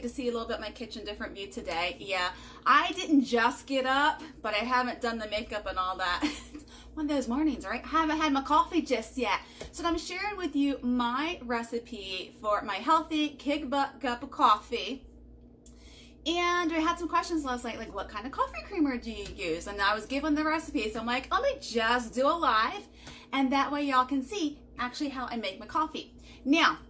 To see a little bit of my kitchen different view today. Yeah, I didn't just get up, but I haven't done the makeup and all that. One of those mornings, right? I haven't had my coffee just yet. So I'm sharing with you my recipe for my healthy kick butt cup of coffee. And I had some questions last night, like what kind of coffee creamer do you use? And I was given the recipe, so I'm like, let me just do a live, and that way y'all can see actually how I make my coffee. Now,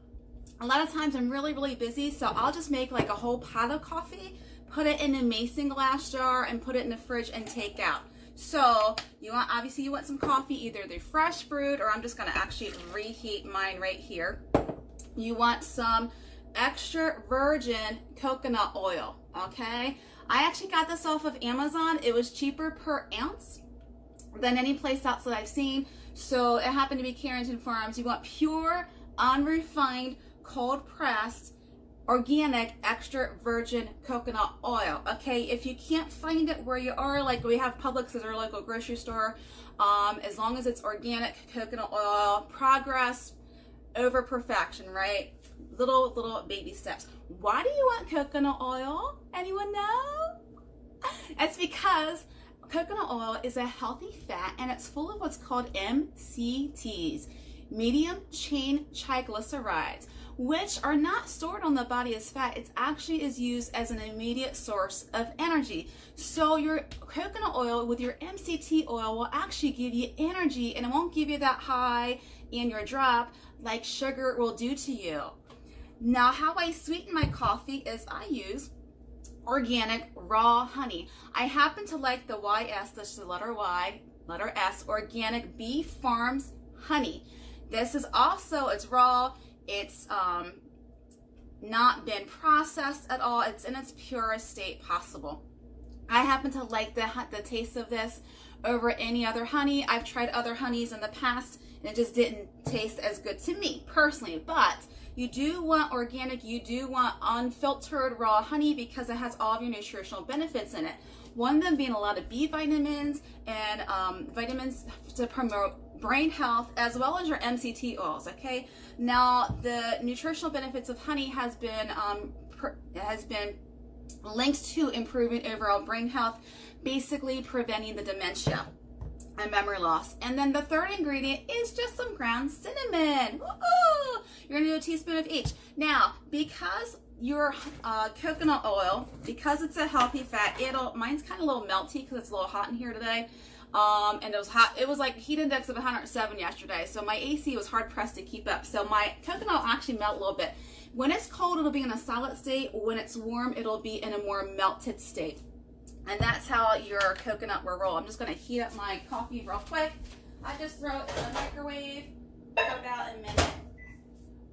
a lot of times I'm really busy, so I'll just make like a whole pot of coffee, put it in a mason glass jar, and put it in the fridge and take out. So you want, obviously you want some coffee, either the fresh brewed, or I'm just gonna actually reheat mine right here. You want some extra virgin coconut oil, okay? I actually got this off of Amazon. It was cheaper per ounce than any place else that I've seen. So it happened to be Carrington Farms. You want pure, unrefined, cold pressed, organic, extra virgin coconut oil. Okay, if you can't find it where you are, like we have Publix as our local grocery store, as long as it's organic coconut oil, progress over perfection, right? Little baby steps. Why do you want coconut oil? Anyone know? It's because coconut oil is a healthy fat, and it's full of what's called MCTs, medium chain triglycerides, which are not stored on the body as fat. It actually is used as an immediate source of energy. So your coconut oil with your MCT oil will actually give you energy, and it won't give you that high in your drop like sugar will do to you. Now, how I sweeten my coffee is I use organic raw honey. I happen to like the YS, that's the letter Y, letter S, organic Bee Farms honey. This is also, it's raw, it's not been processed at all. It's in its purest state possible. I happen to like the taste of this over any other honey. I've tried other honeys in the past, and it just didn't taste as good to me personally. But you do want organic, you do want unfiltered raw honey, because it has all of your nutritional benefits in it. One of them being a lot of B vitamins and vitamins to promote brain health, as well as your MCT oils. Okay, now the nutritional benefits of honey has been linked to improving overall brain health, basically preventing the dementia and memory loss. And then the third ingredient is just some ground cinnamon. Woo-hoo! You're gonna do a teaspoon of each. Now, because your coconut oil, because it's a healthy fat, mine's kind of a little melty because it's a little hot in here today. And it was hot. It was like heat index of 107 yesterday, so my AC was hard pressed to keep up. So my coconut will actually melt a little bit. When it's cold, it'll be in a solid state. When it's warm, it'll be in a more melted state. And that's how your coconut will roll. I'm just going to heat up my coffee real quick. I just throw it in the microwave for about a minute.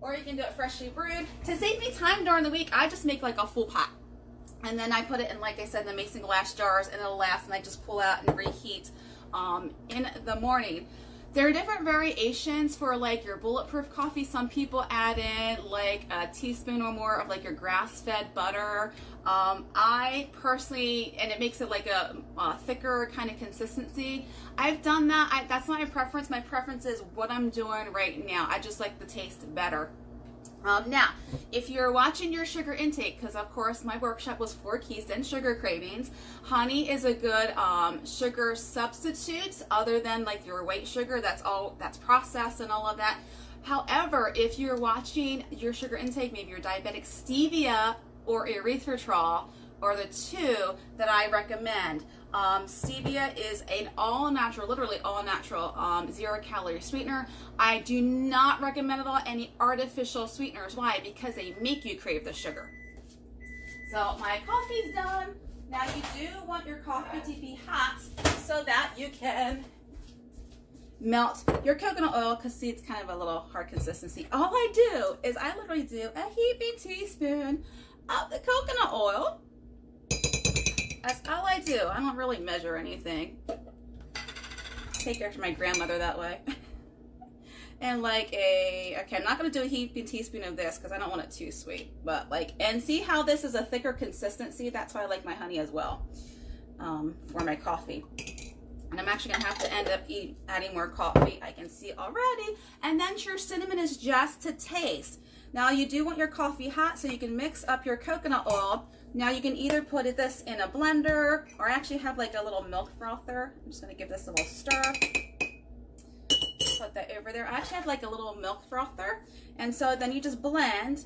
Or you can do it freshly brewed. To save me time during the week, I just make like a full pot. And then I put it in, like I said, in the mason glass jars, and it'll last, and I just pull out and reheat in the morning. There are different variations for like your bulletproof coffee. Some people add in like a teaspoon or more of like your grass-fed butter. I personally, and it makes it like a thicker kind of consistency. I've done that. That's not my preference. My preference is what I'm doing right now. I just like the taste better. Now, if you're watching your sugar intake, because of course my workshop was 4 keys and sugar cravings, honey is a good sugar substitute, other than like your white sugar. That's processed and all of that. However, if you're watching your sugar intake, maybe you're diabetic, stevia or erythritol are the two that I recommend. Stevia is an all-natural, literally all-natural, 0-calorie sweetener. I do not recommend at all any artificial sweeteners. Why? Because they make you crave the sugar. So my coffee's done. Now you do want your coffee to be hot so that you can melt your coconut oil, because see, it's kind of a little hard consistency. All I do is I literally do a heaping teaspoon of the coconut oil. That's all I do. I don't really measure anything. Take after my grandmother that way. And like okay, I'm not going to do a heaping teaspoon of this because I don't want it too sweet. But like, and see how this is a thicker consistency? That's why I like my honey as well for my coffee. And I'm actually going to have to end up adding more coffee. I can see already. And then your cinnamon is just to taste. Now you do want your coffee hot, so you can mix up your coconut oil. Now you can either put this in a blender, or I actually have like a little milk frother. I'm just gonna give this a little stir. Put that over there. I actually have like a little milk frother, and so then you just blend.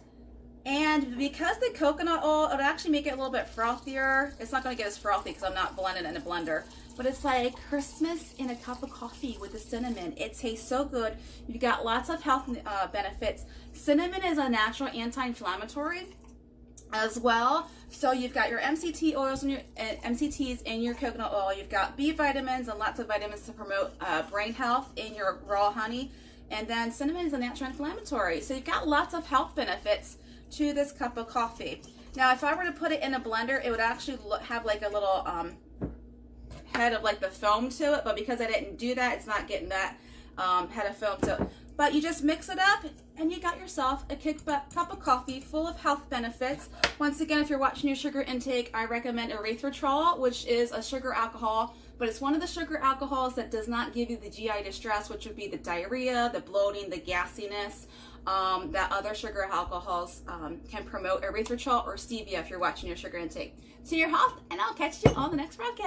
And because the coconut oil, it'll actually make it a little bit frothier. It's not gonna get as frothy because I'm not blending it in a blender. But it's like Christmas in a cup of coffee with the cinnamon. It tastes so good. You've got lots of health benefits. Cinnamon is a natural anti-inflammatory as well. So you've got your MCT oils and your MCTs in your coconut oil. You've got B vitamins and lots of vitamins to promote brain health in your raw honey. And then cinnamon is a natural inflammatory. So you've got lots of health benefits to this cup of coffee. Now, if I were to put it in a blender, it would actually have like a little head of like the foam to it, but because I didn't do that, it's not getting that head of foam to it. But you just mix it up and you got yourself a cup of coffee full of health benefits. Once again, if you're watching your sugar intake, I recommend erythritol, which is a sugar alcohol, but it's one of the sugar alcohols that does not give you the GI distress, which would be the diarrhea, the bloating, the gassiness, that other sugar alcohols can promote. Erythritol or stevia if you're watching your sugar intake. To your health, and I'll catch you on the next broadcast.